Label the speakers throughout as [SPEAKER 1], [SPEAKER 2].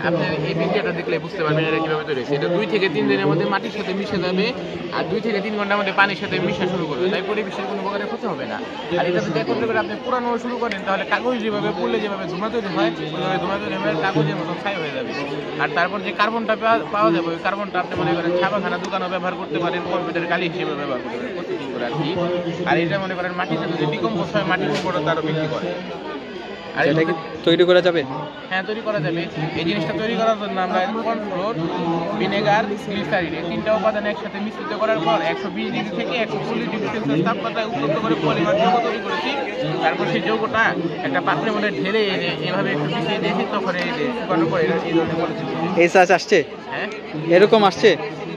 [SPEAKER 1] আপনার এই বিক্রিয়াটা দেখলে বুঝতে পারবেন এটা কিভাবে তৈরি হয়েছে। এটা 2 থেকে 3 দিনের মধ্যে মাটির সাথে মিশে যাবে, আর 2 থেকে 3 ঘন্টার মধ্যে পানির সাথে মিশা শুরু করবে, তাই পরিবেশের কোনো প্রকারের ক্ষতি হবে না। আর এটা যদি একত্রে করে আপনি পুরানো শুরু করেন, তাহলে কাগজ যেভাবে পড়লে যেভাবে ধোঁয়া তৈরি হয়, ওইভাবে ধোঁয়া তৈরি হবে, কাগজের মতো ছাই হয়ে যাবে। আর তারপর যে কার্বনটা পাওয়া যাবে, ওই কার্বনটা আপনি মনে করেন ছাপাখানা দোকানও ব্যবহার করতে পারেন, কম্পিউটার কালি হিসেবে ব্যবহার করতে পারেন প্রতিদিন করে আর কি। আর এটা মনে করেন মাটির সাথে যদি ডিকম্পোজ হয়, মাটির উর্বরতা আরও বৃদ্ধি করে। আর
[SPEAKER 2] এটা কি তৈরি করা যাবে?
[SPEAKER 1] হ্যাঁ, তৈরি করা যাবে। এই জিনিসটা তৈরি করার জন্য আমরা কর্নফ্লোর, ভিনেগার, গ্লিসারিন এই 3টা উপাদান একসাথে মিশ্রিত করার পর 120 ডিগ্রি থেকে 140 ডিগ্রি সেলসিয়াস তাপমাত্রায় উত্তপ্ত করে পলিমার যৌগ তৈরি করেছি। তারপর সেই যৌগটা একটা পাত্রের মধ্যে ঢেলে এভাবে একটু মিশিয়ে দিয়েছি, তখন এই যে শুকানোর পরে এই ধরনের পলিথিন।
[SPEAKER 2] এই সাইজ আসছে?
[SPEAKER 1] হ্যাঁ,
[SPEAKER 2] এরকম আসছে?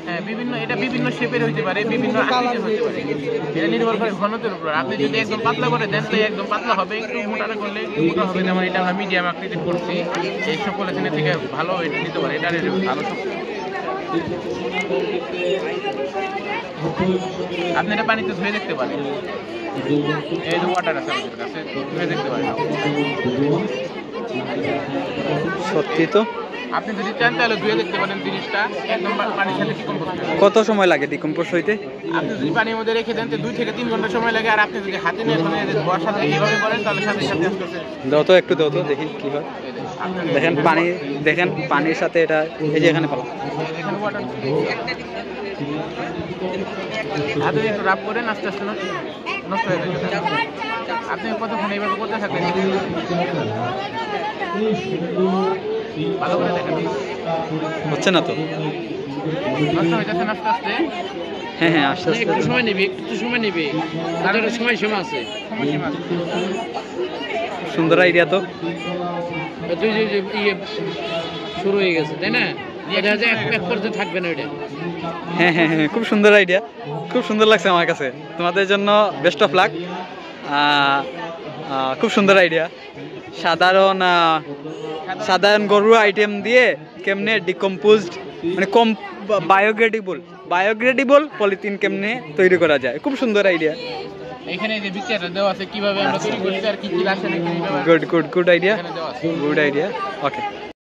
[SPEAKER 1] হ্যাঁ, এটা বিভিন্ন শেপের হইতে পারে, বিভিন্ন আকৃতির হইতে পারে। এটা নির্ভর করে ঘনত্বের উপর। আপনি যদি একদম পাতলা করে দেন, তো একদম পাতলা হবে, একটু মোটা করলে একটু মোটা হবে। যেমন এটা আমরা মিডিয়াম আকৃতির করছি, এইসব পলিথিনের থেকে ভালো এটা নিতে পারে, এটা ভালো শক্তি। আপনি এটা পানিতে ধুয়ে দেখতে পারেন, এই যে ওয়াটার আছে আমাদের কাছে, ধুয়ে দেখতে পারেন।
[SPEAKER 2] সত্যি তো?
[SPEAKER 1] আপনি যদি চান তাহলে ধুয়ে দেখতে পারেন জিনিসটা, একদম পানির সাথে ডিকম্পোজ হবে।
[SPEAKER 2] কত সময় লাগে ডিকম্পোজ হইতে?
[SPEAKER 1] আপনি যদি পানির মধ্যে রেখে দেন তো 2 থেকে 3 ঘন্টা সময় লাগে। আর আপনি যদি হাতে নিয়ে ধোয়ার সাথে এইভাবে করেন, তাহলে সাথে সাথে আসতেছে।
[SPEAKER 2] দাও তো একটু, দাও তো দেখি কি হয়। দেখেন পানি, দেখেন পানির সাথে এটা, এই যে এখানে ফেলা,
[SPEAKER 1] এখানে ওয়াটার হাতে একটু রাব করেন, আস্তে আস্তে নষ্ট হয়ে যাবে। আপনি কতক্ষণ এইভাবে করতে থাকবেন, ভালো করে দেখেন।
[SPEAKER 2] হচ্ছে না তো?
[SPEAKER 1] নষ্ট হয়ে যাচ্ছে আস্তে আস্তে।
[SPEAKER 2] হ্যাঁ হ্যাঁ, আস্তে আস্তে
[SPEAKER 3] একটু সময় নেবে, একটু সময় নেবে, তার একটা সময় সীমা আছে।
[SPEAKER 2] সুন্দর আইডিয়া তো।
[SPEAKER 3] তুই যে ইয়ে শুরু হয়ে গেছে, তাই না? এটা যে এক পর্যায়ে থাকবে না এটা।
[SPEAKER 2] হ্যাঁ হ্যাঁ হ্যাঁ, খুব সুন্দর আইডিয়া, খুব সুন্দর লাগছে আমার কাছে। তোমাদের জন্য বেস্ট অফ লাক। খুব সুন্দর আইডিয়া। সাধারণ গরুর আইটেম দিয়ে কেমনে ডিকম্পোজড, মানে কম বায়োগ্রেডেবল পলিথিন কেমনে তৈরি করা যায়, খুব সুন্দর আইডিয়া।
[SPEAKER 1] এখানে যে বিক্রিয়াটা দেওয়া আছে কিভাবে আমরা তৈরি করছি আর কি কি রাসায়নিক ব্যবহার,
[SPEAKER 2] গুড আইডিয়া,
[SPEAKER 1] এখানে দেওয়া আছে।
[SPEAKER 2] Good idea. ওকে।